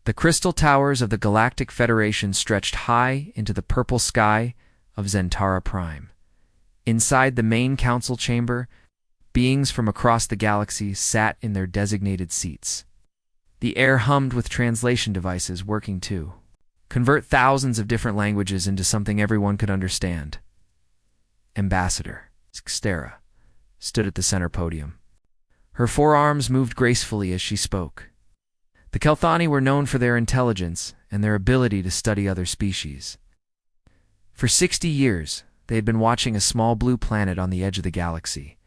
The crystal towers of the Galactic Federation stretched high into the purple sky of Zentara Prime. Inside the main council chamber, beings from across the galaxy sat in their designated seats. The air hummed with translation devices working to convert thousands of different languages into something everyone could understand. Ambassador Xtera stood at the center podium. Her forearms moved gracefully as she spoke. The Kelthani were known for their intelligence and their ability to study other species. For 60 years, they had been watching a small blue planet on the edge of the galaxy.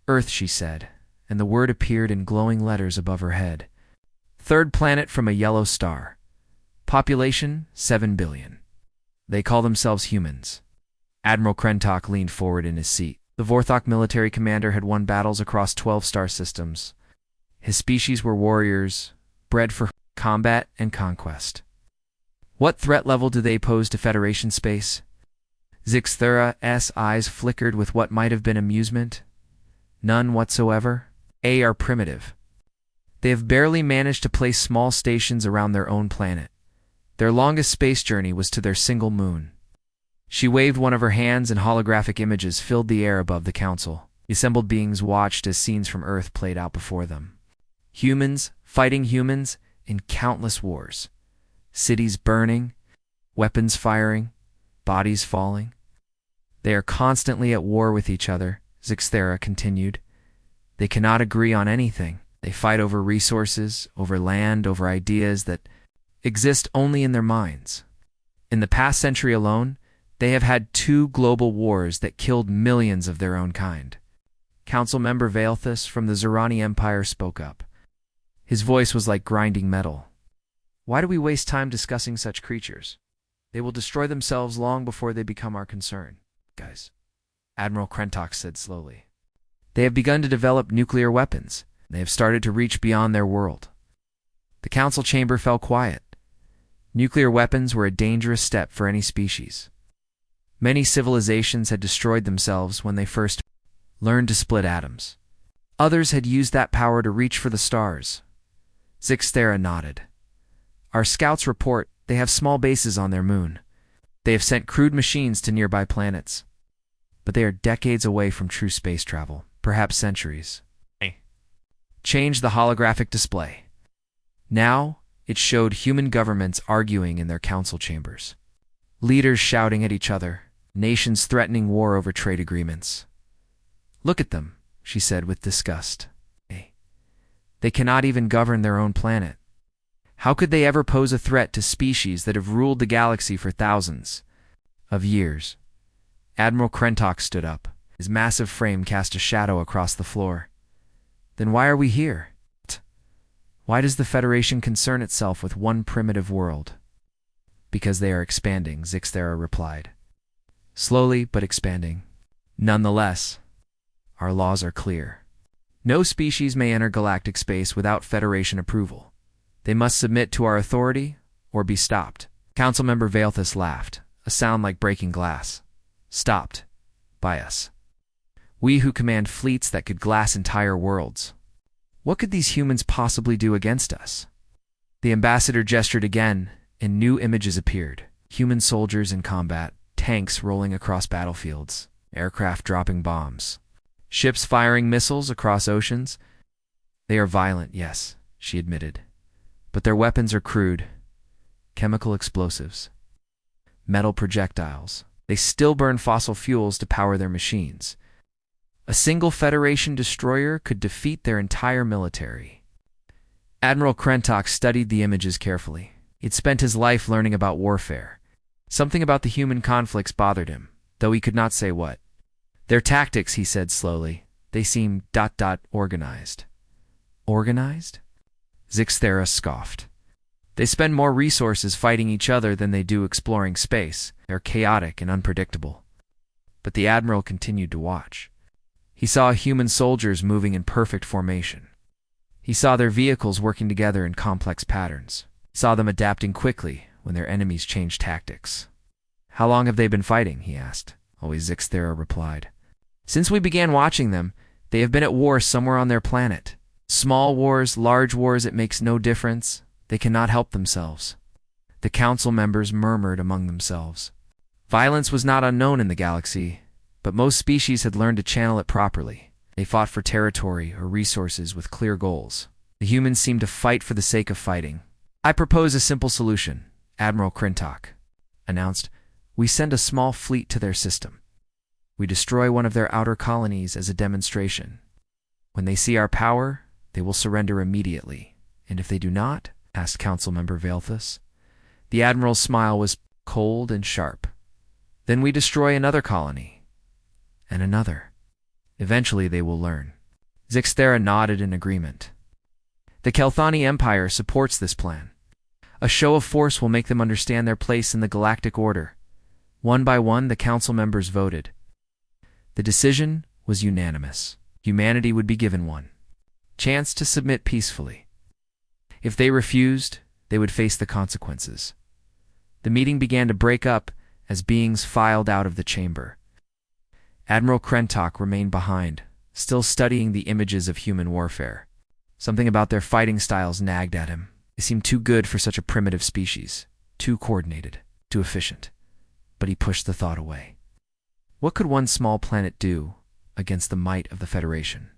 Earth, she said, and the word appeared in glowing letters above her head. Third planet from a yellow star. Population 7 billion. They call themselves humans. Admiral Krentok leaned forward in his seat. The Vorthok military commander had won battles across 12 star systems. His species were warriors, bred for combat and conquest. What threat level do they pose to Federation space? Xtera's eyes flickered with what might have been amusement. None whatsoever. They are primitive. They have barely managed to place small stations around their own planet. Their longest space journey was to their single moon. She waved one of her hands and holographic images filled the air above the council. The assembled beings watched as scenes from Earth played out before them. Humans fighting humans in countless wars. Cities burning, weapons firing, bodies falling. They are constantly at war with each other, Xtera continued. They cannot agree on anything. They fight over resources, over land, over ideas that exist only in their minds. In the past century alone, they have had 2 global wars that killed millions of their own kind. Council member Vaelthus from the Zerani Empire spoke up. His voice was like grinding metal. Why do we waste time discussing such creatures? They will destroy themselves long before they become our concern. Guys, Admiral Krentok said slowly. They have begun to develop nuclear weapons. They have started to reach beyond their world. The council chamber fell quiet. Nuclear weapons were a dangerous step for any species. Many civilizations had destroyed themselves when they first learned to split atoms. Others had used that power to reach for the stars. Xtera nodded. Our scouts report they have small bases on their moon. They have sent crude machines to nearby planets. But they are decades away from true space travel, perhaps centuries. Change the holographic display. Now, it showed human governments arguing in their council chambers. Leaders shouting at each other, nations threatening war over trade agreements. Look at them, she said with disgust. They cannot even govern their own planet. How could they ever pose a threat to species that have ruled the galaxy for thousands of years? Admiral Krentok stood up. His massive frame cast a shadow across the floor. Then why are we here? Why does the Federation concern itself with one primitive world? Because they are expanding, Xtera replied. Slowly, but expanding. Nonetheless, our laws are clear. No species may enter galactic space without Federation approval. They must submit to our authority or be stopped. Councilmember Vaelthus laughed, a sound like breaking glass. Stopped. By us. We who command fleets that could glass entire worlds. What could these humans possibly do against us? The ambassador gestured again, and new images appeared. Human soldiers in combat, tanks rolling across battlefields, aircraft dropping bombs, ships firing missiles across oceans. They are violent, yes, she admitted. But their weapons are crude. Chemical explosives. Metal projectiles. They still burn fossil fuels to power their machines. A single Federation destroyer could defeat their entire military. Admiral Krentok studied the images carefully. He'd spent his life learning about warfare. Something about the human conflicts bothered him, though he could not say what. Their tactics, he said slowly, they seem ... organized. Organized? Xtera scoffed. They spend more resources fighting each other than they do exploring space. They're chaotic and unpredictable. But the Admiral continued to watch. He saw human soldiers moving in perfect formation. He saw their vehicles working together in complex patterns. He saw them adapting quickly when their enemies changed tactics. How long have they been fighting? He asked. Always, Xtera replied. Since we began watching them, they have been at war somewhere on their planet. Small wars, large wars, it makes no difference. They cannot help themselves. The council members murmured among themselves. Violence was not unknown in the galaxy, but most species had learned to channel it properly. They fought for territory or resources with clear goals. The humans seemed to fight for the sake of fighting. "I propose a simple solution," Admiral Crintock announced. "We send a small fleet to their system. We destroy one of their outer colonies as a demonstration. When they see our power, they will surrender immediately. And if they do not?" asked Councilmember Valethus. The Admiral's smile was cold and sharp. "Then we destroy another colony. And another. Eventually they will learn." Zixthera nodded in agreement. "The Kelthani Empire supports this plan. A show of force will make them understand their place in the galactic order." One by one, the council members voted. The decision was unanimous. Humanity would be given one chance to submit peacefully. If they refused, they would face the consequences. The meeting began to break up as beings filed out of the chamber. Admiral Crintock remained behind, still studying the images of human warfare. Something about their fighting styles nagged at him. They seemed too good for such a primitive species, too coordinated, too efficient. But he pushed the thought away. What could one small planet do against the might of the Federation?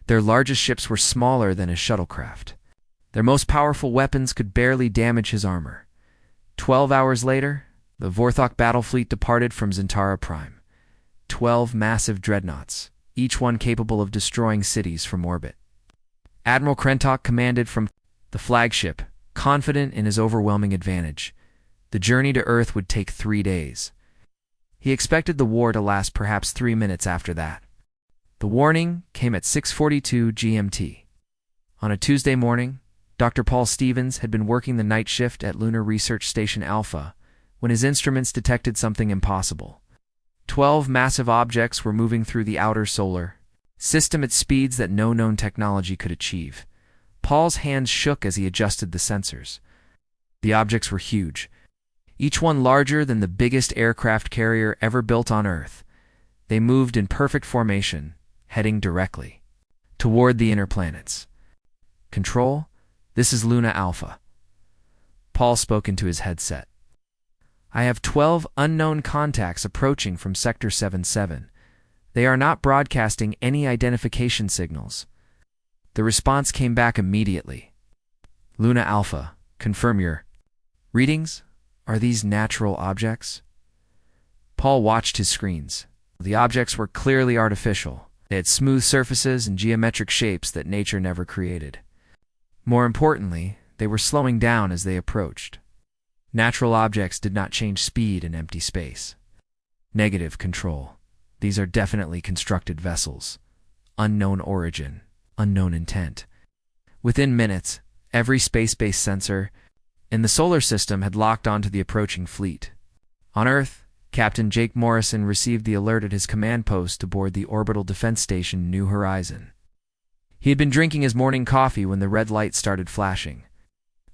Their largest ships were smaller than his shuttlecraft. Their most powerful weapons could barely damage his armor. 12 hours later, the Vorthok battle fleet departed from Zentara Prime. 12 massive dreadnoughts, each one capable of destroying cities from orbit. Admiral Crintock commanded from the flagship, confident in his overwhelming advantage. The journey to Earth would take 3 days. He expected the war to last perhaps 3 minutes after that. The warning came at 6:42 GMT. On a Tuesday morning, Dr. Paul Stevens had been working the night shift at Lunar Research Station Alpha when his instruments detected something impossible. 12 massive objects were moving through the outer solar system at speeds that no known technology could achieve. Paul's hands shook as he adjusted the sensors. The objects were huge, each one larger than the biggest aircraft carrier ever built on Earth. They moved in perfect formation, heading directly toward the inner planets. "Control, this is Luna Alpha." Paul spoke into his headset. "I have 12 unknown contacts approaching from Sector 77. They are not broadcasting any identification signals." The response came back immediately. "Luna Alpha, confirm your readings. Are these natural objects?" Paul watched his screens. The objects were clearly artificial. They had smooth surfaces and geometric shapes that nature never created. More importantly, they were slowing down as they approached. Natural objects did not change speed in empty space. Negative control. These are definitely constructed vessels. Unknown origin, unknown intent. Within minutes, every space-based sensor in the solar system had locked onto the approaching fleet. On Earth, Captain Jake Morrison received the alert at his command post aboard the orbital defense station New Horizon. He had been drinking his morning coffee when the red light started flashing.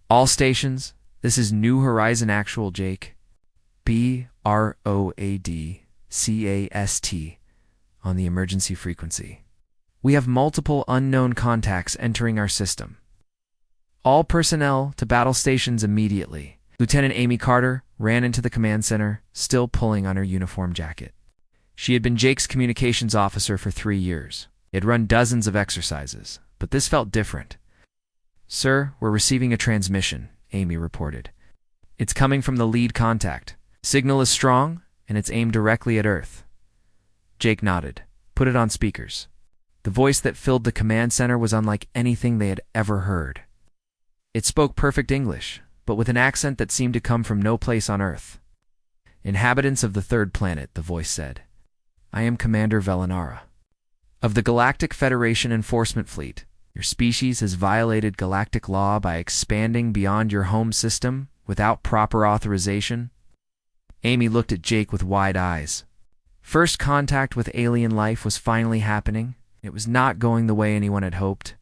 "All stations, this is New Horizon Actual, Jake. BROADCAST on the emergency frequency. We have multiple unknown contacts entering our system. All personnel to battle stations immediately." Lieutenant Amy Carter ran into the command center, still pulling on her uniform jacket. She had been Jake's communications officer for 3 years. He had run dozens of exercises, but this felt different. "Sir, we're receiving a transmission," Amy reported. "It's coming from the lead contact. Signal is strong, and it's aimed directly at Earth." Jake nodded. "Put it on speakers." The voice that filled the command center was unlike anything they had ever heard. It spoke perfect English, but with an accent that seemed to come from no place on Earth. "Inhabitants of the third planet," the voice said. "I am Commander Velinara of the Galactic Federation Enforcement Fleet. Your species has violated galactic law by expanding beyond your home system without proper authorization." Amy looked at Jake with wide eyes. First contact with alien life was finally happening. It was not going the way anyone had hoped.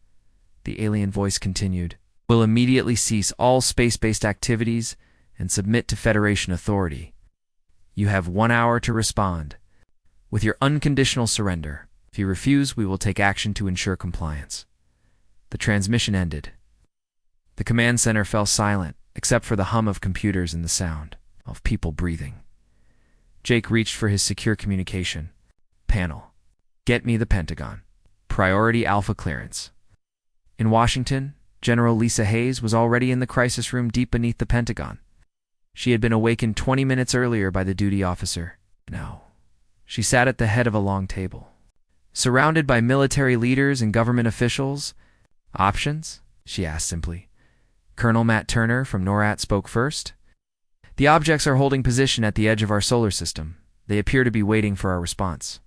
The alien voice continued. "Will immediately cease all space-based activities and submit to Federation authority. You have 1 hour to respond with your unconditional surrender. If you refuse, we will take action to ensure compliance." The transmission ended. The command center fell silent, except for the hum of computers and the sound of people breathing. Jake reached for his secure communication panel. Get me the Pentagon. Priority Alpha clearance. In Washington, General Lisa Hayes was already in the crisis room deep beneath the Pentagon. She had been awakened 20 minutes earlier by the duty officer. Now, she sat at the head of a long table, surrounded by military leaders and government officials. Options? She asked simply. Colonel Matt Turner from NORAD spoke first. The objects are holding position at the edge of our solar system. They appear to be waiting for our response.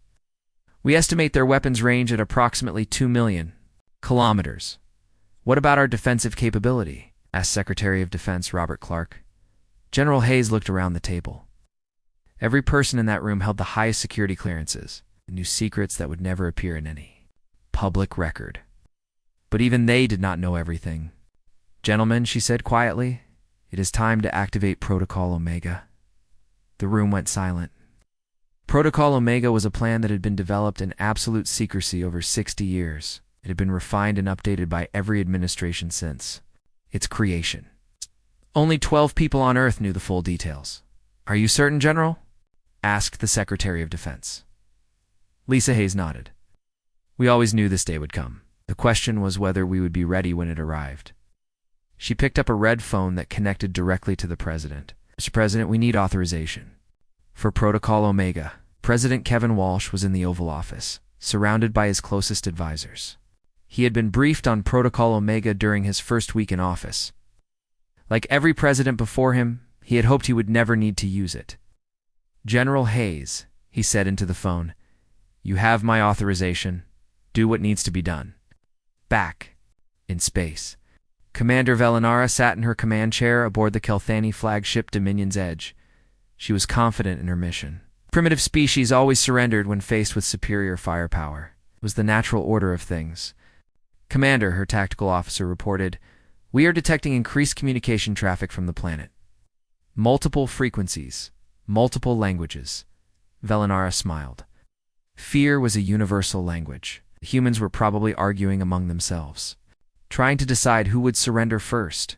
We estimate their weapons range at approximately 2 million kilometers. What about our defensive capability? Asked Secretary of Defense Robert Clark. General Hayes looked around the table. Every person in that room held the highest security clearances, knew secrets that would never appear in any public record. But even they did not know everything. Gentlemen, she said quietly, it is time to activate Protocol Omega. The room went silent. Protocol Omega was a plan that had been developed in absolute secrecy over 60 years. It had been refined and updated by every administration since its creation. Only 12 people on Earth knew the full details. Are you certain, General? Asked the Secretary of Defense. Lisa Hayes nodded. We always knew this day would come. The question was whether we would be ready when it arrived. She picked up a red phone that connected directly to the President. Mr. President, we need authorization. For Protocol Omega, President Kevin Walsh was in the Oval Office, surrounded by his closest advisors. He had been briefed on Protocol Omega during his first week in office. Like every president before him, he had hoped he would never need to use it. General Hayes, he said into the phone, you have my authorization. Do what needs to be done. Back in space, Commander Velinara sat in her command chair aboard the Kelthani flagship Dominion's Edge. She was confident in her mission. Primitive species always surrendered when faced with superior firepower. It was the natural order of things. Commander, her tactical officer reported, we are detecting increased communication traffic from the planet. Multiple frequencies, multiple languages. Velinara smiled. Fear was a universal language. Humans were probably arguing among themselves, trying to decide who would surrender first.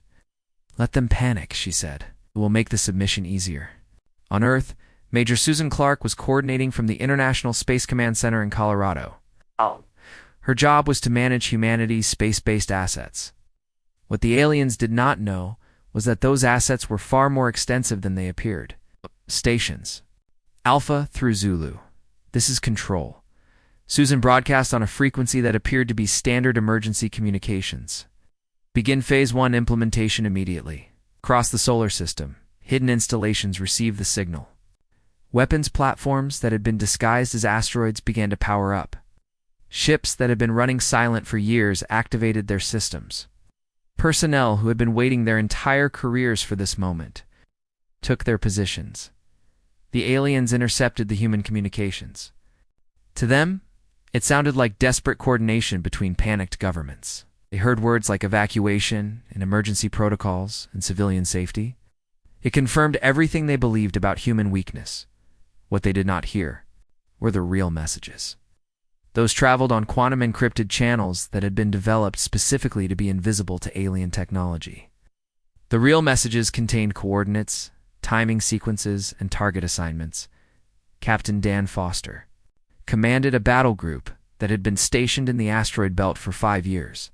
Let them panic, she said. It will make the submission easier. On Earth, Major Susan Clark was coordinating from the International Space Command Center in Colorado. Her job was to manage humanity's space-based assets. What the aliens did not know was that those assets were far more extensive than they appeared. Stations. Alpha through Zulu. This is control. Susan broadcast on a frequency that appeared to be standard emergency communications. Begin Phase 1 implementation immediately. Across the solar system, hidden installations received the signal. Weapons platforms that had been disguised as asteroids began to power up. Ships that had been running silent for years activated their systems. Personnel who had been waiting their entire careers for this moment took their positions. The aliens intercepted the human communications. To them, it sounded like desperate coordination between panicked governments. They heard words like evacuation and emergency protocols and civilian safety. It confirmed everything they believed about human weakness. What they did not hear were the real messages. Those traveled on quantum-encrypted channels that had been developed specifically to be invisible to alien technology. The real messages contained coordinates, timing sequences, and target assignments. Captain Dan Foster commanded a battle group that had been stationed in the asteroid belt for 5 years.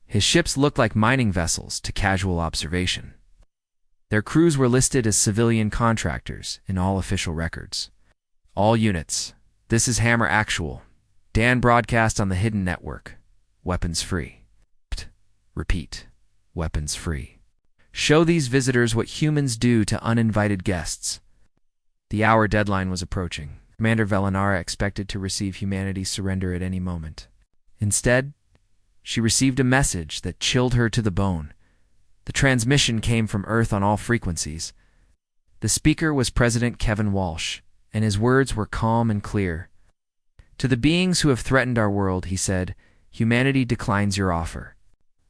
His ships looked like mining vessels to casual observation. Their crews were listed as civilian contractors in all official records. All units, this is Hammer Actual. Dan broadcast on the hidden network. Weapons free. Repeat. Weapons free. Show these visitors what humans do to uninvited guests. The hour deadline was approaching. Commander Velinara expected to receive humanity's surrender at any moment. Instead, she received a message that chilled her to the bone. The transmission came from Earth on all frequencies. The speaker was President Kevin Walsh, and his words were calm and clear. To the beings who have threatened our world, he said, humanity declines your offer.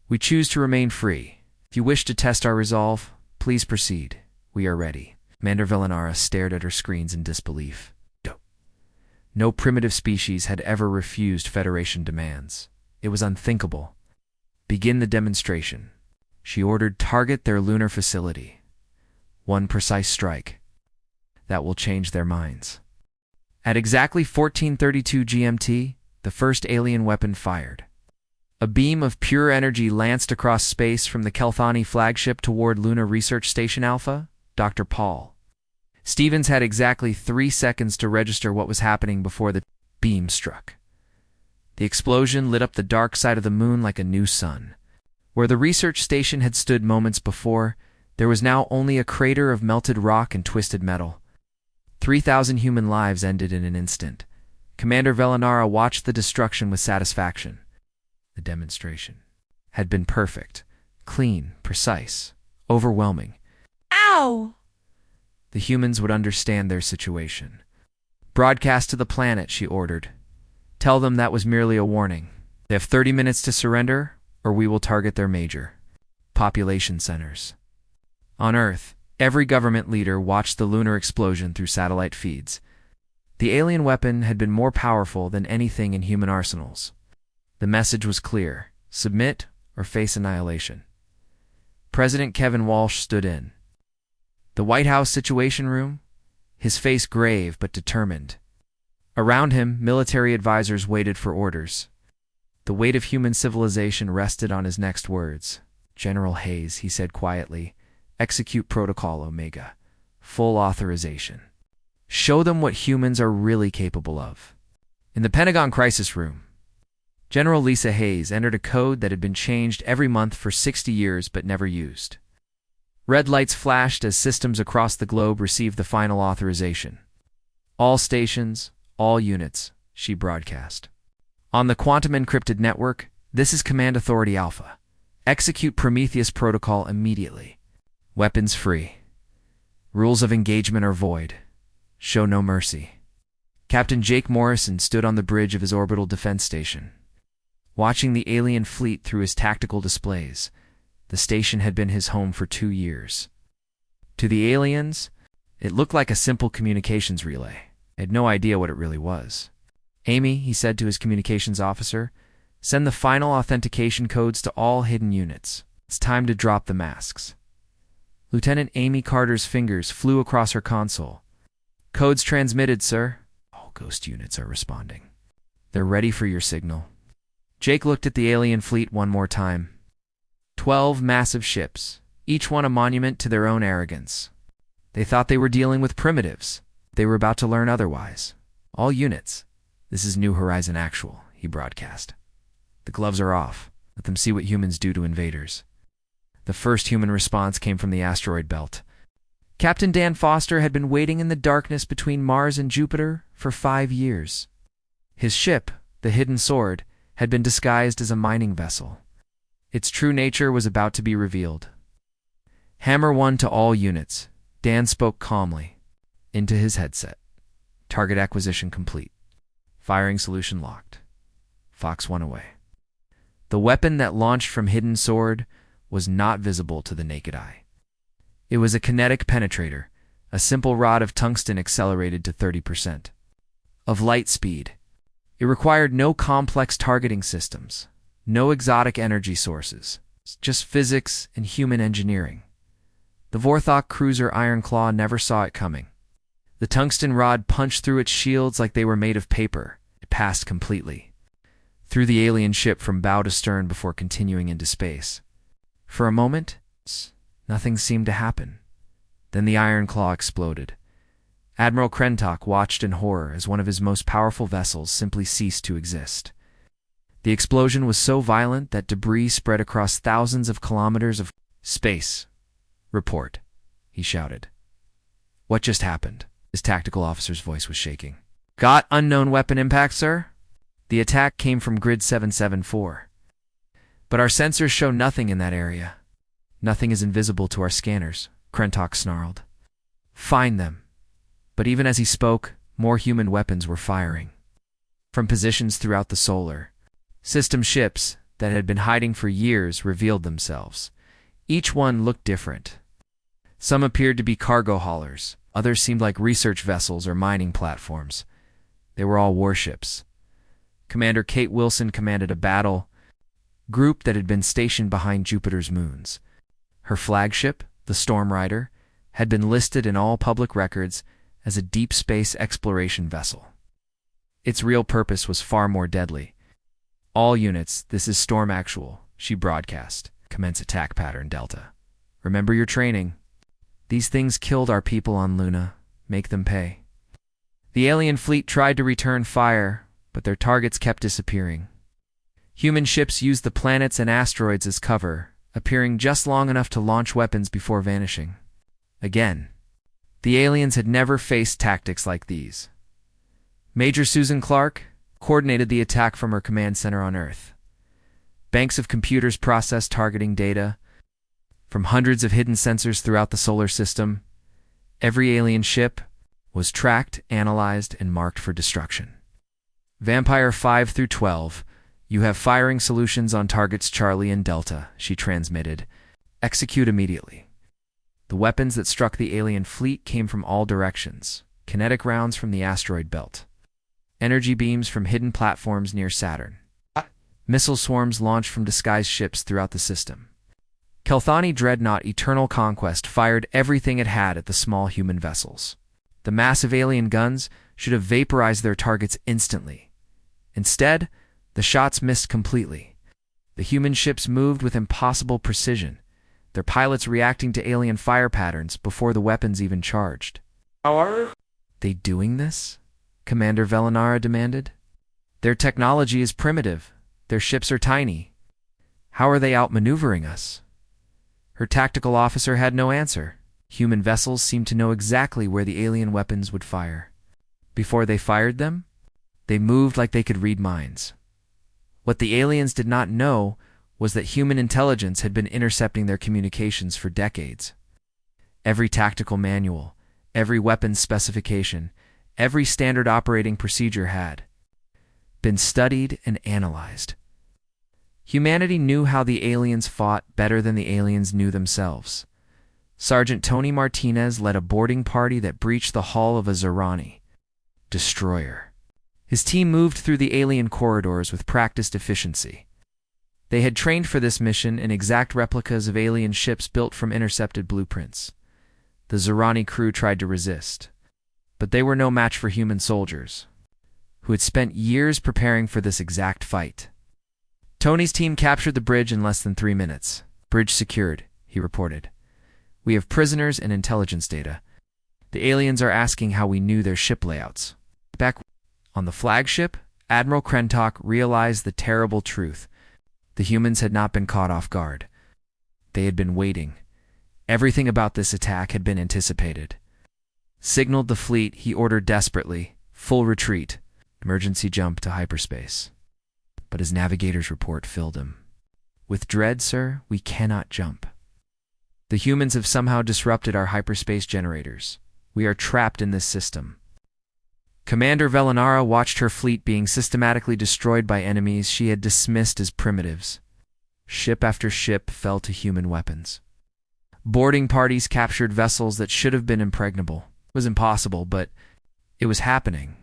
We choose to remain free. If you wish to test our resolve, please proceed. We are ready. Commander Velinara stared at her screens in disbelief. No primitive species had ever refused Federation demands. It was unthinkable. Begin the demonstration. She ordered, "Target their lunar facility. One precise strike. That will change their minds." At exactly 14:32 GMT, the first alien weapon fired. A beam of pure energy lanced across space from the Kelthani flagship toward Lunar Research Station Alpha, Dr. Paul. Stevens had exactly 3 seconds to register what was happening before the beam struck. The explosion lit up the dark side of the moon like a new sun. Where the research station had stood moments before, there was now only a crater of melted rock and twisted metal. 3,000 human lives ended in an instant. Commander Velinara watched the destruction with satisfaction. The demonstration had been perfect, clean, precise, overwhelming. Ow! The humans would understand their situation. "Broadcast to the planet," she ordered. "Tell them that was merely a warning. They have 30 minutes to surrender, or we will target their major population centers." On Earth, every government leader watched the lunar explosion through satellite feeds. The alien weapon had been more powerful than anything in human arsenals. The message was clear: submit or face annihilation. President Kevin Walsh stood in the White House Situation Room, his face grave but determined. Around him, military advisors waited for orders. The weight of human civilization rested on his next words. "General Hayes," he said quietly, "execute Protocol Omega. Full authorization. Show them what humans are really capable of." In the Pentagon Crisis Room, General Lisa Hayes entered a code that had been changed every month for 60 years but never used. Red lights flashed as systems across the globe received the final authorization. "All stations, all units," she broadcast. "On the quantum encrypted network, this is Command Authority Alpha. Execute Prometheus Protocol immediately. Weapons free. Rules of engagement are void. Show no mercy." Captain Jake Morrison stood on the bridge of his orbital defense station, watching the alien fleet through his tactical displays. The station had been his home for 2 years. To the aliens, it looked like a simple communications relay. They had no idea what it really was. "Amy," he said to his communications officer, "send the final authentication codes to all hidden units. It's time to drop the masks." Lieutenant Amy Carter's fingers flew across her console. "Codes transmitted, sir." "All ghost units are responding. They're ready for your signal." Jake looked at the alien fleet one more time. 12 massive ships, each one a monument to their own arrogance. They thought they were dealing with primitives. They were about to learn otherwise. "All units, this is New Horizon Actual," he broadcast. "The gloves are off. Let them see what humans do to invaders." The first human response came from the asteroid belt. Captain Dan Foster had been waiting in the darkness between Mars and Jupiter for 5 years. His ship, the Hidden Sword, had been disguised as a mining vessel. Its true nature was about to be revealed. "Hammer 1 to all units," Dan spoke calmly into his headset. "Target acquisition complete. Firing solution locked. Fox 1 away." The weapon that launched from Hidden Sword was not visible to the naked eye. It was a kinetic penetrator, a simple rod of tungsten accelerated to 30% of light speed. It required no complex targeting systems, no exotic energy sources, just physics and human engineering. The Vorthok cruiser Ironclaw never saw it coming. The tungsten rod punched through its shields like they were made of paper. It passed completely through the alien ship from bow to stern before continuing into space. For a moment, nothing seemed to happen. Then the Ironclaw exploded. Admiral Krentok watched in horror as one of his most powerful vessels simply ceased to exist. The explosion was so violent that debris spread across thousands of kilometers of space. "Report," he shouted. "What just happened?" His tactical officer's voice was shaking. "Got unknown weapon impact, sir?" "The attack came from grid 774. But our sensors show nothing in that area. Nothing is invisible to our scanners," Krentok snarled. "Find them." But even as he spoke, more human weapons were firing. From positions throughout the solar system, ships that had been hiding for years revealed themselves. Each one looked different. Some appeared to be cargo haulers. Others seemed like research vessels or mining platforms. They were all warships. Commander Kate Wilson commanded a battle group that had been stationed behind Jupiter's moons. Her flagship, the Storm Rider, had been listed in all public records as a deep space exploration vessel. Its real purpose was far more deadly. "All units, this is Storm Actual," she broadcast. "Commence attack pattern Delta. Remember your training. These things killed our people on Luna. Make them pay." The alien fleet tried to return fire, but their targets kept disappearing. Human ships used the planets and asteroids as cover, appearing just long enough to launch weapons before vanishing. Again, the aliens had never faced tactics like these. Major Susan Clark coordinated the attack from her command center on Earth. Banks of computers processed targeting data from hundreds of hidden sensors throughout the solar system. Every alien ship was tracked, analyzed, and marked for destruction. "Vampire 5 through 12, you have firing solutions on targets Charlie and Delta," she transmitted. "Execute immediately." The weapons that struck the alien fleet came from all directions. Kinetic rounds from the asteroid belt. Energy beams from hidden platforms near Saturn. Missile swarms launched from disguised ships throughout the system. Kelthani Dreadnought Eternal Conquest fired everything it had at the small human vessels. The massive alien guns should have vaporized their targets instantly. Instead, the shots missed completely. The human ships moved with impossible precision, their pilots reacting to alien fire patterns before the weapons even charged. "How are "They doing this?" Commander Velinara demanded. "Their technology is primitive. Their ships are tiny. How are they outmaneuvering us?" Her tactical officer had no answer. Human vessels seemed to know exactly where the alien weapons would fire. Before they fired them, they moved like they could read minds. What the aliens did not know was that human intelligence had been intercepting their communications for decades. Every tactical manual, every weapons specification, every standard operating procedure had been studied and analyzed. Humanity knew how the aliens fought better than the aliens knew themselves. Sergeant Tony Martinez led a boarding party that breached the hull of a Zerani destroyer. His team moved through the alien corridors with practiced efficiency. They had trained for this mission in exact replicas of alien ships built from intercepted blueprints. The Zerani crew tried to resist, but they were no match for human soldiers, who had spent years preparing for this exact fight. Tony's team captured the bridge in less than 3 minutes. "Bridge secured," he reported. "We have prisoners and intelligence data. The aliens are asking how we knew their ship layouts." Back on the flagship, Admiral Krentok realized the terrible truth. The humans had not been caught off guard. They had been waiting. Everything about this attack had been anticipated. Signaled the fleet, he ordered desperately, "Full retreat, emergency jump to hyperspace." But his navigator's report filled him. "With dread, sir, we cannot jump. The humans have somehow disrupted our hyperspace generators. We are trapped in this system." Commander Velinara watched her fleet being systematically destroyed by enemies she had dismissed as primitives. Ship after ship fell to human weapons. Boarding parties captured vessels that should have been impregnable. It was impossible, but it was happening.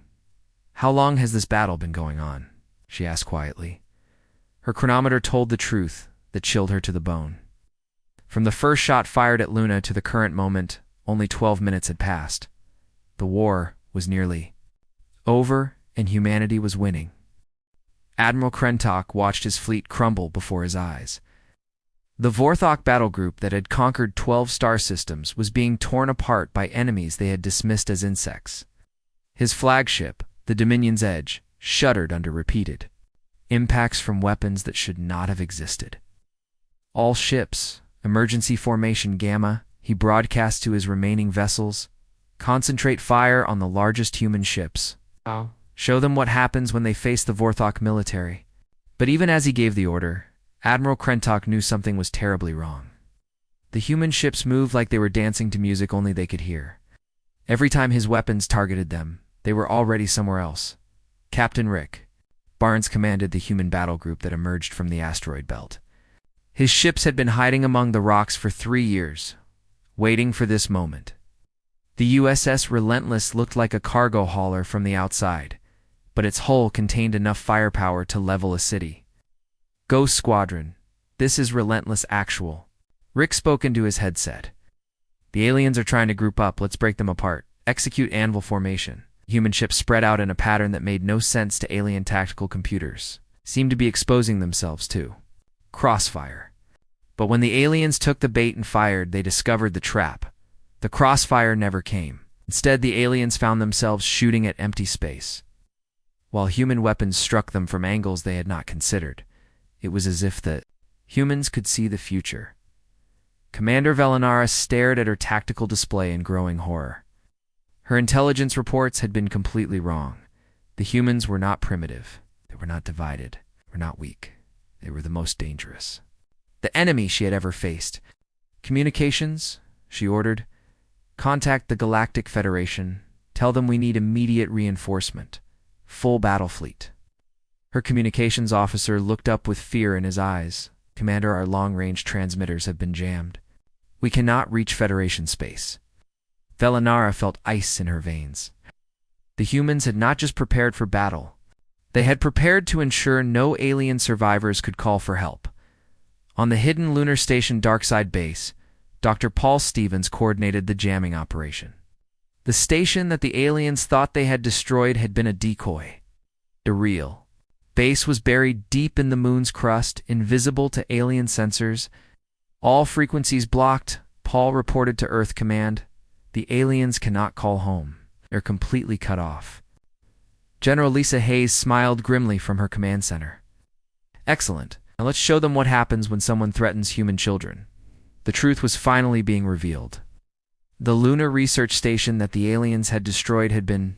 "How long has this battle been going on?" she asked quietly. Her chronometer told the truth that chilled her to the bone. From the first shot fired at Luna to the current moment, only 12 minutes had passed. The war was nearly over, and humanity was winning. Admiral Krentok watched his fleet crumble before his eyes. The Vorthok battle group that had conquered 12 star systems was being torn apart by enemies they had dismissed as insects. His flagship, the Dominion's Edge, shuddered under repeated impacts from weapons that should not have existed. "All ships, emergency formation Gamma," he broadcast to his remaining vessels. "Concentrate fire on the largest human ships. Show them what happens when they face the Vorthok military." But even as he gave the order, Admiral Krentok knew something was terribly wrong. The human ships moved like they were dancing to music only they could hear. Every time his weapons targeted them, they were already somewhere else. Captain Rick Barnes commanded the human battle group that emerged from the asteroid belt. His ships had been hiding among the rocks for 3 years, waiting for this moment. The USS Relentless looked like a cargo hauler from the outside, but its hull contained enough firepower to level a city. "Ghost Squadron, this is Relentless Actual. Rick spoke into his headset. The aliens are trying to group up. Let's break them apart. Execute anvil formation. Human ships spread out in a pattern that made no sense to alien tactical computers. Seemed to be exposing themselves too. Crossfire. But when the aliens took the bait and fired, they discovered the trap. The crossfire never came. Instead, the aliens found themselves shooting at empty space. While human weapons struck them from angles they had not considered, it was as if the humans could see the future. Commander Velinara stared at her tactical display in growing horror. Her intelligence reports had been completely wrong. The humans were not primitive. They were not divided. They were not weak. They were the most dangerous. The enemy she had ever faced. Communications, she ordered. Contact the Galactic Federation. Tell them we need immediate reinforcement. Full battle fleet. Her communications officer looked up with fear in his eyes. Commander, our long-range transmitters have been jammed. We cannot reach Federation space. Velinara felt ice in her veins. The humans had not just prepared for battle. They had prepared to ensure no alien survivors could call for help. On the hidden lunar station Darkside Base, Dr. Paul Stevens coordinated the jamming operation. The station that the aliens thought they had destroyed had been a decoy. A real base was buried deep in the moon's crust, invisible to alien sensors. All frequencies blocked, Paul reported to Earth Command. The aliens cannot call home. They're completely cut off. General Lisa Hayes smiled grimly from her command center. Excellent. Now let's show them what happens when someone threatens human children. The truth was finally being revealed. The lunar research station that the aliens had destroyed had been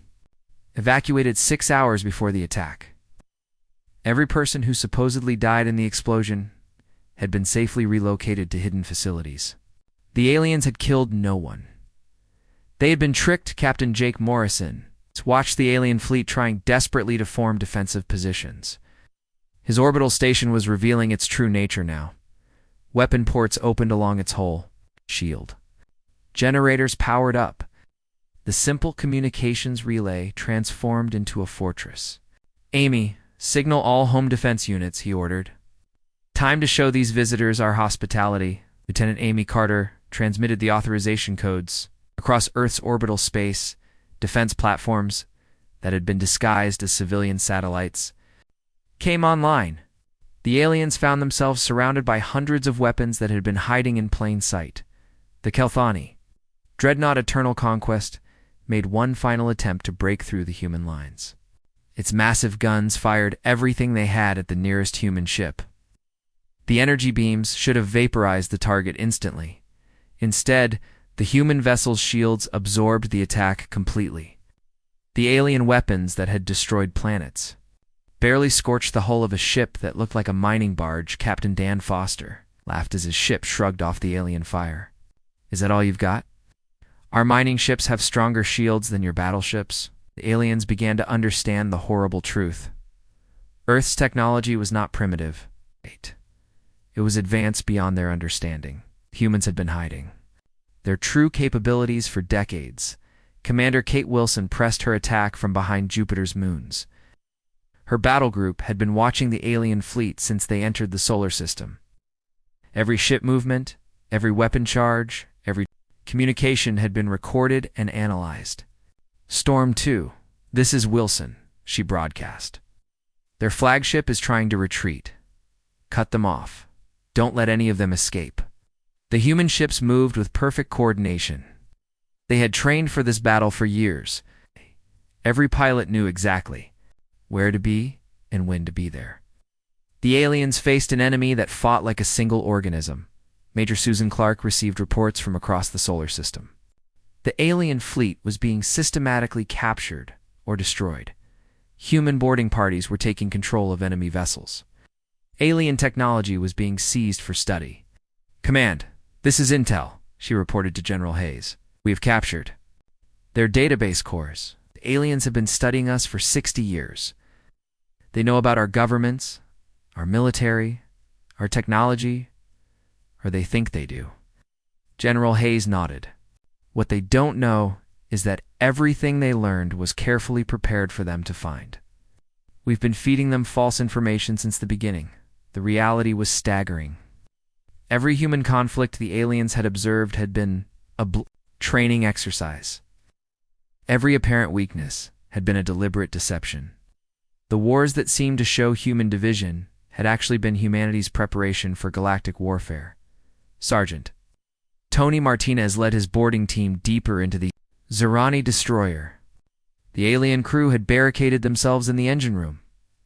evacuated 6 hours before the attack. Every person who supposedly died in the explosion had been safely relocated to hidden facilities. The aliens had killed no one. They had been tricked. Captain Jake Morrison watched the alien fleet trying desperately to form defensive positions. His orbital station was revealing its true nature now. Weapon ports opened along its whole shield. Generators powered up. The simple communications relay transformed into a fortress. Amy, signal all home defense units, he ordered. Time to show these visitors our hospitality. Lieutenant Amy Carter transmitted the authorization codes. Across Earth's orbital space, defense platforms that had been disguised as civilian satellites came online. The aliens found themselves surrounded by hundreds of weapons that had been hiding in plain sight. The Kelthani, Dreadnought Eternal Conquest, made one final attempt to break through the human lines. Its massive guns fired everything they had at the nearest human ship. The energy beams should have vaporized the target instantly. Instead, the human vessel's shields absorbed the attack completely. The alien weapons that had destroyed planets barely scorched the hull of a ship that looked like a mining barge. Captain Dan Foster laughed as his ship shrugged off the alien fire. Is that all you've got? Our mining ships have stronger shields than your battleships. The aliens began to understand the horrible truth. Earth's technology was not primitive. It was advanced beyond their understanding. Humans had been hiding their true capabilities for decades. Commander Kate Wilson pressed her attack from behind Jupiter's moons. Her battle group had been watching the alien fleet since they entered the solar system. Every ship movement, every weapon charge, every communication had been recorded and analyzed. Storm 2, this is Wilson, she broadcast. Their flagship is trying to retreat. Cut them off. Don't let any of them escape. The human ships moved with perfect coordination. They had trained for this battle for years. Every pilot knew exactly where to be and when to be there. The aliens faced an enemy that fought like a single organism. Major Susan Clark received reports from across the solar system. The alien fleet was being systematically captured or destroyed. Human boarding parties were taking control of enemy vessels. Alien technology was being seized for study. Command, this is Intel, she reported to General Hayes. We have captured their database cores. The aliens have been studying us for 60 years. They know about our governments, our military, our technology, or they think they do. General Hayes nodded. What they don't know is that everything they learned was carefully prepared for them to find. We've been feeding them false information since the beginning. The reality was staggering. Every human conflict the aliens had observed had been a training exercise. Every apparent weakness had been a deliberate deception. The wars that seemed to show human division had actually been humanity's preparation for galactic warfare. Sergeant Tony Martinez led his boarding team deeper into the Zerani destroyer. The alien crew had barricaded themselves in the engine room,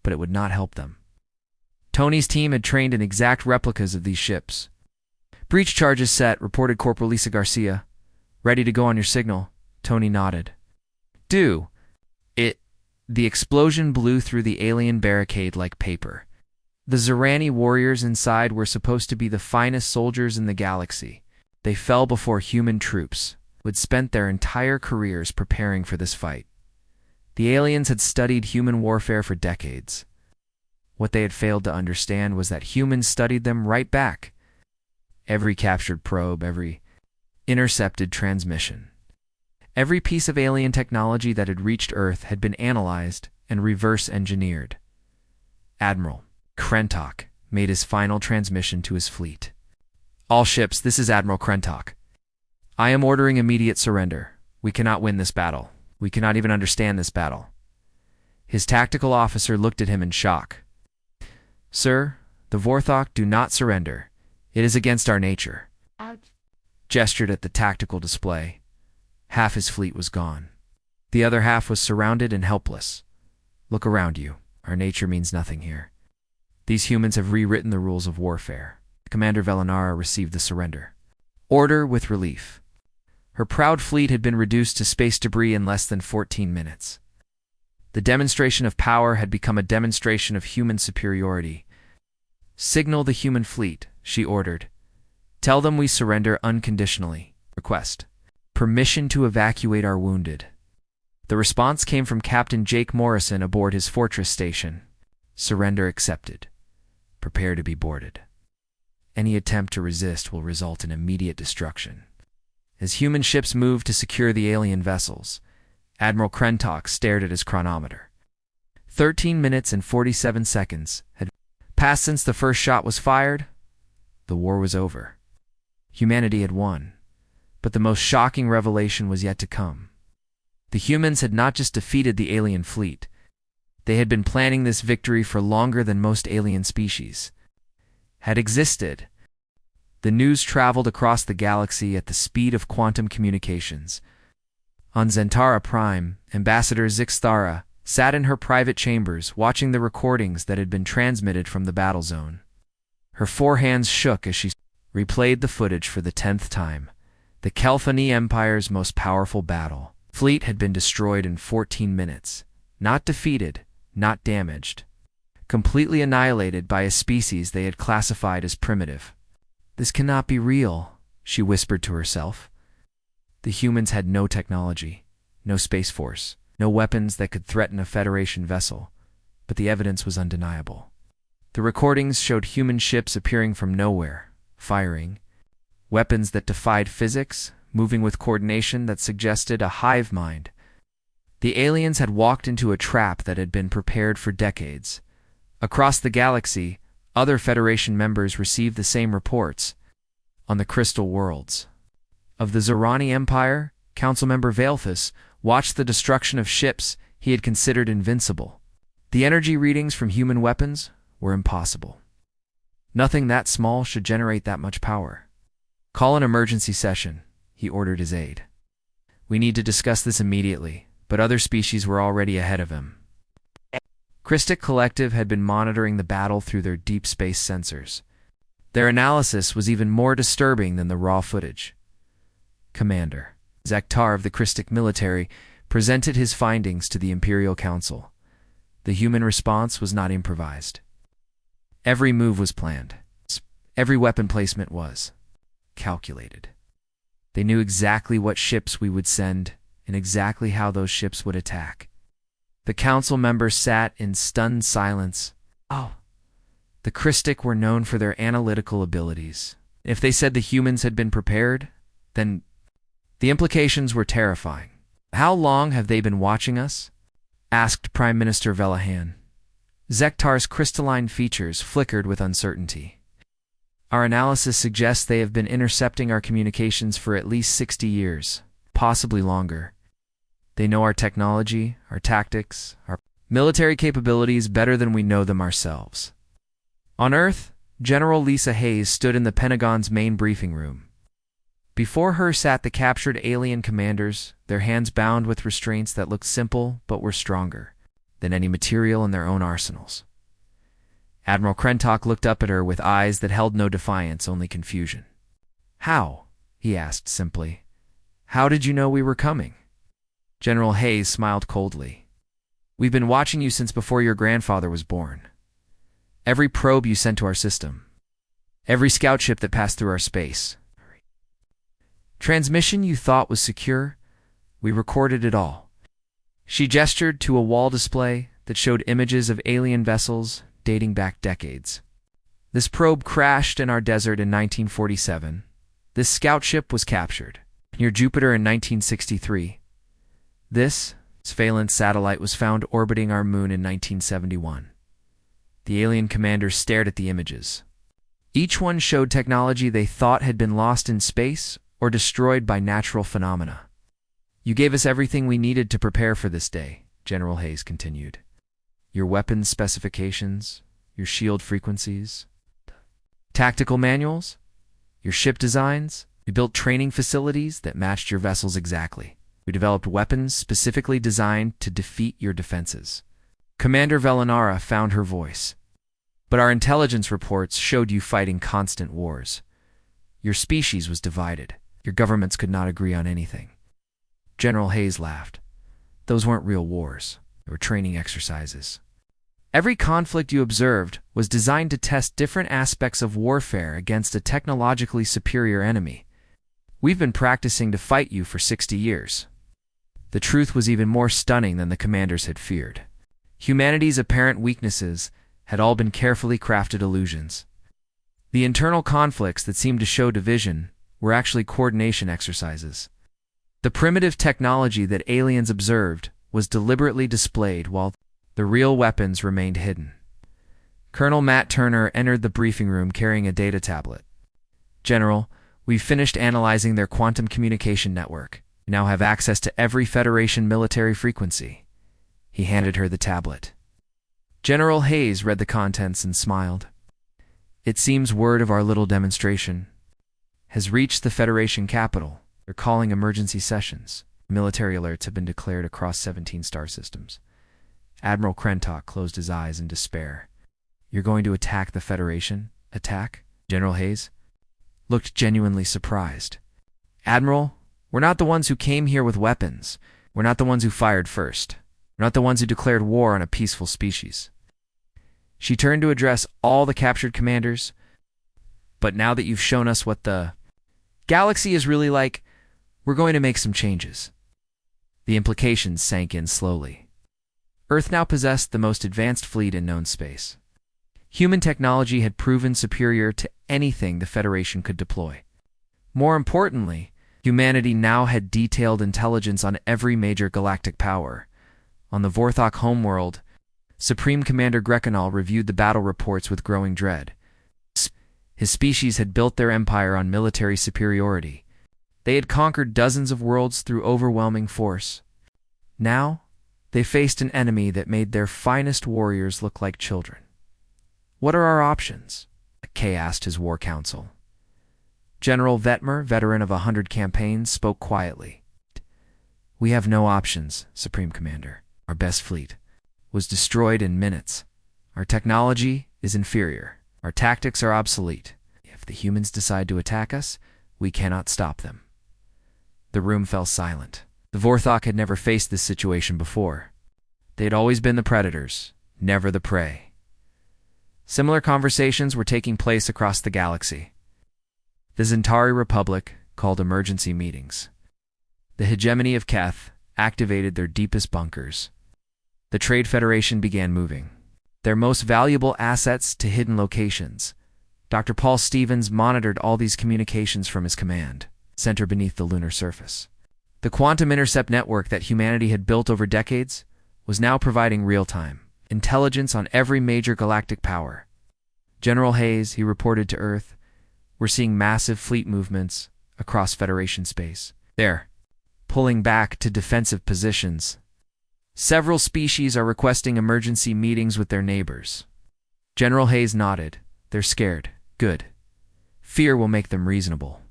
but it would not help them. Tony's team had trained in exact replicas of these ships. "Breach charges set," reported Corporal Lisa Garcia. "Ready to go on your signal." Tony nodded. "Do it." The explosion blew through the alien barricade like paper. The Zerani warriors inside were supposed to be the finest soldiers in the galaxy. They fell before human troops, who had spent their entire careers preparing for this fight. The aliens had studied human warfare for decades. What they had failed to understand was that humans studied them right back. Every captured probe, every intercepted transmission, every piece of alien technology that had reached Earth had been analyzed and reverse-engineered. Admiral Krentok made his final transmission to his fleet. "All ships, this is Admiral Krentok. I am ordering immediate surrender. We cannot win this battle. We cannot even understand this battle." His tactical officer looked at him in shock. "Sir, the Vorthok do not surrender. It is against our nature." Ouch. Gestured at the tactical display. Half his fleet was gone. The other half was surrounded and helpless. "Look around you. Our nature means nothing here. These humans have rewritten the rules of warfare." Commander Velanara received the surrender order with relief. Her proud fleet had been reduced to space debris in less than 14 minutes. The demonstration of power had become a demonstration of human superiority. "Signal the human fleet," she ordered. "Tell them we surrender unconditionally. Request permission to evacuate our wounded." The response came from Captain Jake Morrison aboard his fortress station. "Surrender accepted. Prepare to be boarded. Any attempt to resist will result in immediate destruction." As human ships moved to secure the alien vessels, Admiral Krentok stared at his chronometer. 13 minutes and 47 seconds had passed since the first shot was fired. The war was over. Humanity had won. But the most shocking revelation was yet to come. The humans had not just defeated the alien fleet. They had been planning this victory for longer than most alien species had existed. The news traveled across the galaxy at the speed of quantum communications. On Zentara Prime, Ambassador Zixthara sat in her private chambers watching the recordings that had been transmitted from the battle zone. Her four hands shook as she replayed the footage for the 10th time. The Kelphani Empire's most powerful battle fleet had been destroyed in 14 minutes. Not defeated, not damaged. Completely annihilated by a species they had classified as primitive. "This cannot be real," she whispered to herself. The humans had no technology, no space force, no weapons that could threaten a Federation vessel, but the evidence was undeniable. The recordings showed human ships appearing from nowhere, firing, weapons that defied physics, moving with coordination that suggested a hive mind. The aliens had walked into a trap that had been prepared for decades. Across the galaxy, other Federation members received the same reports. On the crystal worlds of the Zerani Empire, Councilmember Valethus watched the destruction of ships he had considered invincible. The energy readings from human weapons were impossible. Nothing that small should generate that much power. "Call an emergency session," he ordered his aide. "We need to discuss this immediately," but other species were already ahead of him. Christic Collective had been monitoring the battle through their deep space sensors. Their analysis was even more disturbing than the raw footage. Commander Zektar of the Christic military presented his findings to the Imperial Council. The human response was not improvised. Every move was planned. Every weapon placement was calculated. They knew exactly what ships we would send and exactly how those ships would attack. The council members sat in stunned silence. Oh, the Christic were known for their analytical abilities. If they said the humans had been prepared, then the implications were terrifying. "How long have they been watching us?" asked Prime Minister Velahan. Zektar's crystalline features flickered with uncertainty. Our analysis suggests they have been intercepting our communications for at least 60 years, possibly longer. They know our technology, our tactics, our military capabilities better than we know them ourselves. On Earth, General Lisa Hayes stood in the Pentagon's main briefing room. Before her sat the captured alien commanders, their hands bound with restraints that looked simple but were stronger than any material in their own arsenals. Admiral Krentok looked up at her with eyes that held no defiance, only confusion. "How?" he asked simply. "How did you know we were coming?" General Hayes smiled coldly. "We've been watching you since before your grandfather was born. Every probe you sent to our system, every scout ship that passed through our space, transmission you thought was secure, we recorded it all." She gestured to a wall display that showed images of alien vessels dating back decades. This probe crashed in our desert in 1947. This scout ship was captured near Jupiter in 1963. This surveillance satellite was found orbiting our moon in 1971. The alien commanders stared at the images. Each one showed technology they thought had been lost in space or destroyed by natural phenomena. "You gave us everything we needed to prepare for this day," General Hayes continued. "Your weapons specifications, your shield frequencies, tactical manuals, your ship designs. We built training facilities that matched your vessels exactly. We developed weapons specifically designed to defeat your defenses." Commander Velinara found her voice. "But our intelligence reports showed you fighting constant wars. Your species was divided. Your governments could not agree on anything." General Hayes laughed. "Those weren't real wars. They were training exercises. Every conflict you observed was designed to test different aspects of warfare against a technologically superior enemy. We've been practicing to fight you for 60 years. The truth was even more stunning than the commanders had feared. Humanity's apparent weaknesses had all been carefully crafted illusions. The internal conflicts that seemed to show division were actually coordination exercises. The primitive technology that aliens observed was deliberately displayed while the real weapons remained hidden. Colonel Matt Turner entered the briefing room carrying a data tablet. "General, we've finished analyzing their quantum communication network. We now have access to every Federation military frequency." He handed her the tablet. General Hayes read the contents and smiled. "It seems word of our little demonstration has reached the Federation capital. They're calling emergency sessions. Military alerts have been declared across 17 star systems." Admiral Krentok closed his eyes in despair. "You're going to attack the Federation? Attack?" General Hayes looked genuinely surprised. "Admiral, we're not the ones who came here with weapons. We're not the ones who fired first. We're not the ones who declared war on a peaceful species." She turned to address all the captured commanders. "But now that you've shown us what the galaxy is really like, we're going to make some changes." The implications sank in slowly. Earth now possessed the most advanced fleet in known space. Human technology had proven superior to anything the Federation could deploy. More importantly, humanity now had detailed intelligence on every major galactic power. On the Vorthok homeworld, Supreme Commander Grecanol reviewed the battle reports with growing dread. His species had built their empire on military superiority. They had conquered dozens of worlds through overwhelming force. Now, they faced an enemy that made their finest warriors look like children. "What are our options?" Kay asked his war council. General Vetmer, veteran of 100 campaigns, spoke quietly. "We have no options, Supreme Commander. Our best fleet was destroyed in minutes. Our technology is inferior. Our tactics are obsolete. If the humans decide to attack us, we cannot stop them." The room fell silent. The Vorthok had never faced this situation before. They had always been the predators, never the prey. Similar conversations were taking place across the galaxy. The Zentari Republic called emergency meetings. The hegemony of Keth activated their deepest bunkers. The Trade Federation began moving their most valuable assets to hidden locations. Dr. Paul Stevens monitored all these communications from his command center beneath the lunar surface. The quantum intercept network that humanity had built over decades was now providing real-time intelligence on every major galactic power. "General Hayes," he reported to Earth, We're seeing massive fleet movements across Federation space. They're pulling back to defensive positions. Several species are requesting emergency meetings with their neighbors. General Hayes nodded. They're scared. Good. Fear will make them reasonable.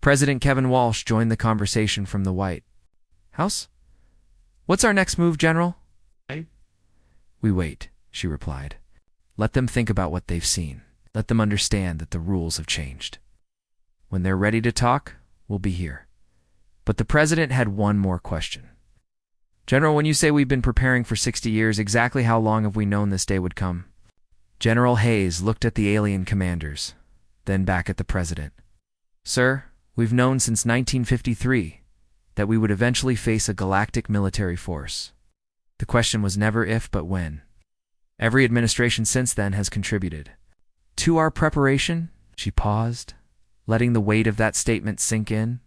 President Kevin Walsh joined the conversation from the White House. What's our next move, General? We wait, she replied. Let them think about what they've seen. Let them understand that the rules have changed. When they're ready to talk, we'll be here. But the president had one more question. General, when you say we've been preparing for 60 years, exactly how long have we known this day would come? General Hayes looked at the alien commanders, then back at the president. Sir, we've known since 1953 that we would eventually face a galactic military force. The question was never if, but when. Every administration since then has contributed. To our preparation, she paused, letting the weight of that statement sink in.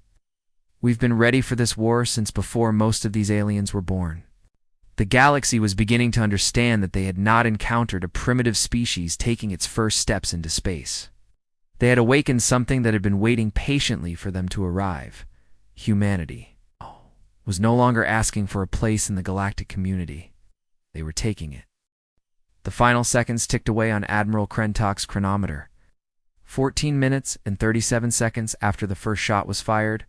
We've been ready for this war since before most of these aliens were born. The galaxy was beginning to understand that they had not encountered a primitive species taking its first steps into space. They had awakened something that had been waiting patiently for them to arrive. Humanity was no longer asking for a place in the galactic community. They were taking it. The final seconds ticked away on Admiral Krentak's chronometer. 14 minutes and 37 seconds after the first shot was fired,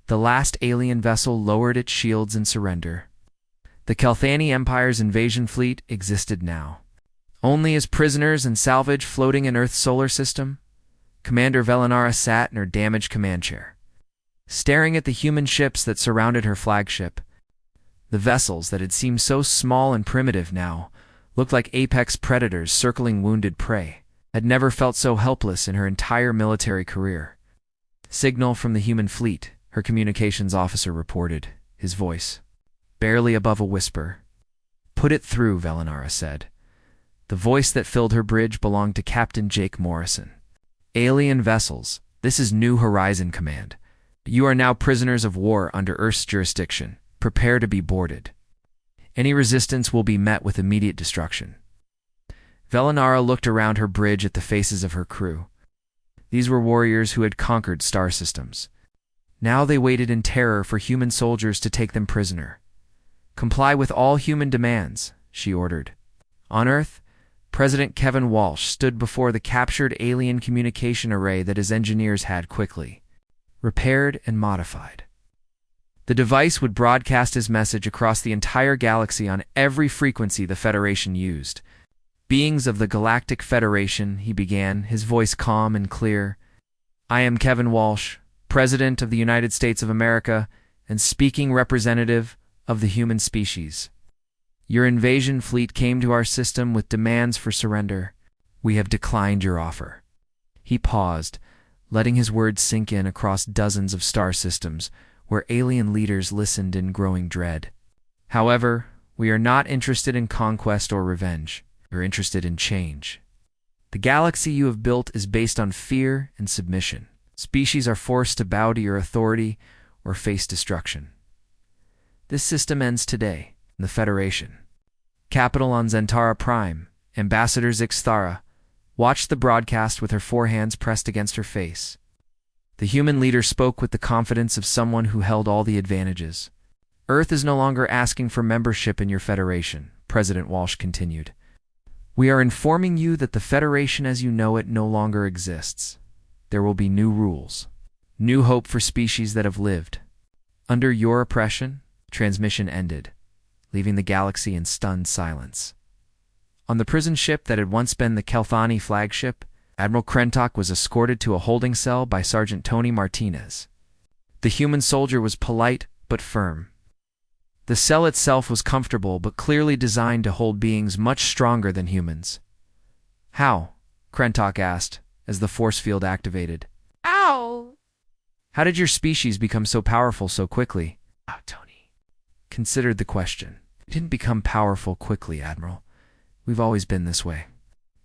the last alien vessel lowered its shields in surrender. The Kelthani Empire's invasion fleet existed now. Only as prisoners and salvage floating in Earth's solar system, Commander Velinara sat in her damaged command chair, staring at the human ships that surrounded her flagship. The vessels that had seemed so small and primitive now looked like apex predators circling wounded prey. Had never felt so helpless in her entire military career. Signal from the human fleet, her communications officer reported, his voice barely above a whisper. Put it through, Velinara said. The voice that filled her bridge belonged to Captain Jake Morrison. Alien vessels, this is New Horizon Command. You are now prisoners of war under Earth's jurisdiction. Prepare to be boarded. Any resistance will be met with immediate destruction. Velinara looked around her bridge at the faces of her crew. These were warriors who had conquered star systems. Now they waited in terror for human soldiers to take them prisoner. Comply with all human demands, she ordered. On Earth, President Kevin Walsh stood before the captured alien communication array that his engineers had quickly repaired and modified. The device would broadcast his message across the entire galaxy on every frequency the Federation used. Beings of the Galactic Federation, he began, his voice calm and clear. I am Kevin Walsh, President of the United States of America and speaking representative of the human species. Your invasion fleet came to our system with demands for surrender. We have declined your offer. He paused, letting his words sink in across dozens of star systems, where alien leaders listened in growing dread. However, we are not interested in conquest or revenge. We're interested in change. The galaxy you have built is based on fear and submission. Species are forced to bow to your authority or face destruction. This system ends today in the Federation. Capital on Zentara Prime, Ambassador Zixthara watched the broadcast with her forehands pressed against her face. The human leader spoke with the confidence of someone who held all the advantages. Earth is no longer asking for membership in your Federation, President Walsh continued. We are informing you that the Federation as you know it no longer exists. There will be new rules, new hope for species that have lived. Under your oppression, transmission ended, leaving the galaxy in stunned silence. On the prison ship that had once been the Kelthani flagship, Admiral Krentak was escorted to a holding cell by Sergeant Tony Martinez. The human soldier was polite but firm. The cell itself was comfortable but clearly designed to hold beings much stronger than humans. How? Krentak asked, as the force field activated. Ow! How did your species become so powerful so quickly? Tony considered the question. We didn't become powerful quickly, Admiral. We've always been this way.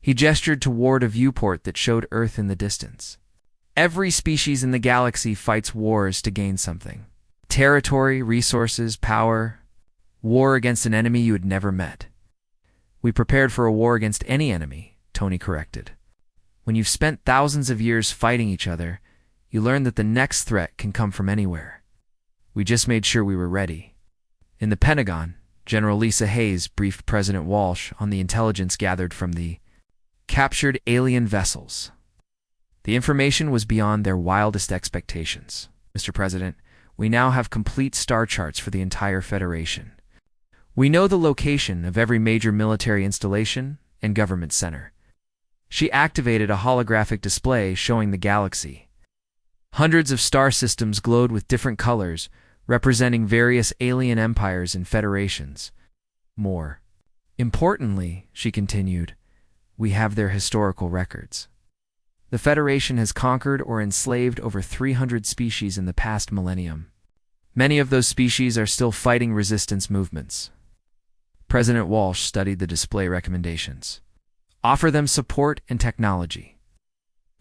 He gestured toward a viewport that showed Earth in the distance. Every species in the galaxy fights wars to gain something. Territory, resources, power. War against an enemy you had never met. We prepared for a war against any enemy, Tony corrected. When you've spent thousands of years fighting each other, you learn that the next threat can come from anywhere. We just made sure we were ready. In the Pentagon, General Lisa Hayes briefed President Walsh on the intelligence gathered from the captured alien vessels. The information was beyond their wildest expectations. Mr. President, we now have complete star charts for the entire Federation. We know the location of every major military installation and government center. She activated a holographic display showing the galaxy. Hundreds of star systems glowed with different colors, representing various alien empires and federations. More importantly, she continued, we have their historical records. The Federation has conquered or enslaved over 300 species in the past millennium. Many of those species are still fighting resistance movements. President Walsh studied the display recommendations. Offer them support and technology.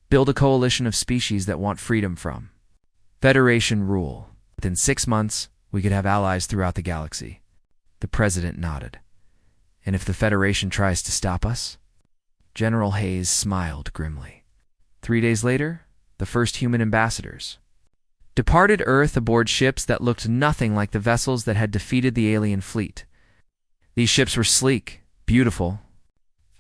Build a coalition of species that want freedom from Federation rule. Within 6 months, we could have allies throughout the galaxy. The President nodded. And if the Federation tries to stop us? General Hayes smiled grimly. 3 days later, the first human ambassadors departed Earth aboard ships that looked nothing like the vessels that had defeated the alien fleet. These ships were sleek, beautiful,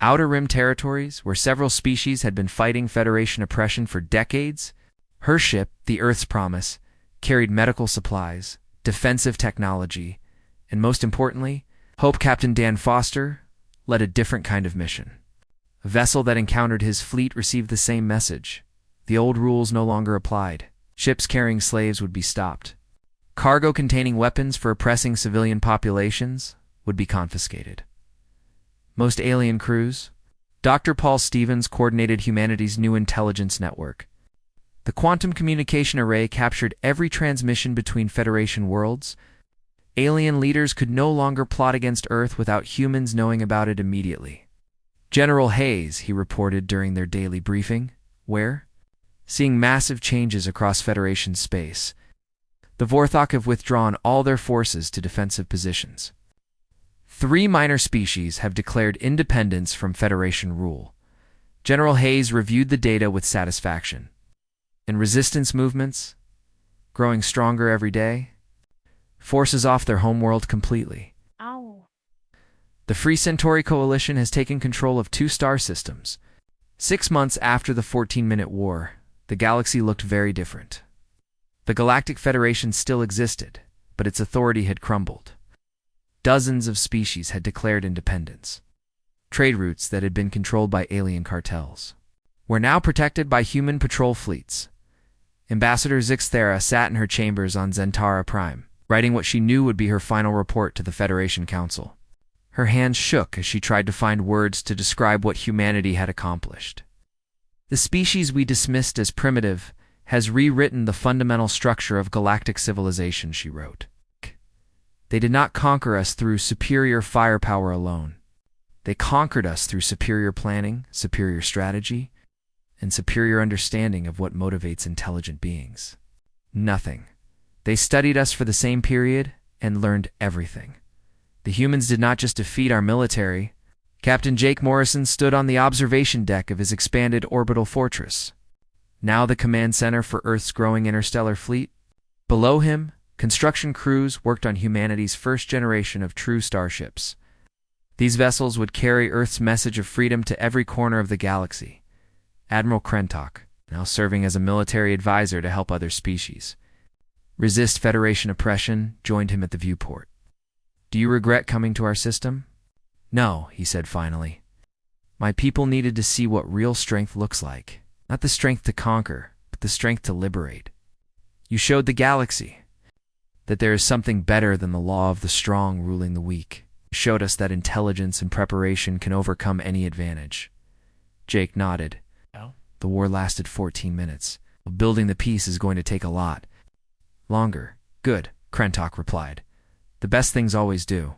outer rim territories where several species had been fighting Federation oppression for decades. Her ship, the Earth's Promise, carried medical supplies, defensive technology, and most importantly, Hope Captain Dan Foster led a different kind of mission. A vessel that encountered his fleet received the same message. The old rules no longer applied. Ships carrying slaves would be stopped. Cargo containing weapons for oppressing civilian populations would be confiscated. Most alien crews. Dr. Paul Stevens coordinated humanity's new intelligence network. The quantum communication array captured every transmission between Federation worlds. Alien leaders could no longer plot against Earth without humans knowing about it immediately. General Hayes, he reported during their daily briefing, seeing massive changes across Federation space. The Vorthok have withdrawn all their forces to defensive positions. 3 minor species have declared independence from Federation rule. General Hayes reviewed the data with satisfaction. And resistance movements, growing stronger every day, forces off their homeworld completely. Ow. The Free Centauri Coalition has taken control of 2 star systems. 6 months after the 14-minute war, the galaxy looked very different. The Galactic Federation still existed, but its authority had crumbled. Dozens of species had declared independence. Trade routes that had been controlled by alien cartels were now protected by human patrol fleets. Ambassador Zixthera sat in her chambers on Zentara Prime, writing what she knew would be her final report to the Federation Council. Her hands shook as she tried to find words to describe what humanity had accomplished. The species we dismissed as primitive has rewritten the fundamental structure of galactic civilization, she wrote. They did not conquer us through superior firepower alone. They conquered us through superior planning, superior strategy, and superior understanding of what motivates intelligent beings. Nothing. They studied us for the same period and learned everything. The humans did not just defeat our military. Captain Jake Morrison stood on the observation deck of his expanded orbital fortress, now the command center for Earth's growing interstellar fleet. Below him, construction crews worked on humanity's first generation of true starships. These vessels would carry Earth's message of freedom to every corner of the galaxy. Admiral Krentok, now serving as a military advisor to help other species, resist Federation oppression, joined him at the viewport. Do you regret coming to our system? No, he said finally. My people needed to see what real strength looks like. Not the strength to conquer, but the strength to liberate. You showed the galaxy that there is something better than the law of the strong ruling the weak. You showed us that intelligence and preparation can overcome any advantage. Jake nodded. Oh? The war lasted 14 minutes. Building the peace is going to take a lot longer. Good, Krentok replied. The best things always do.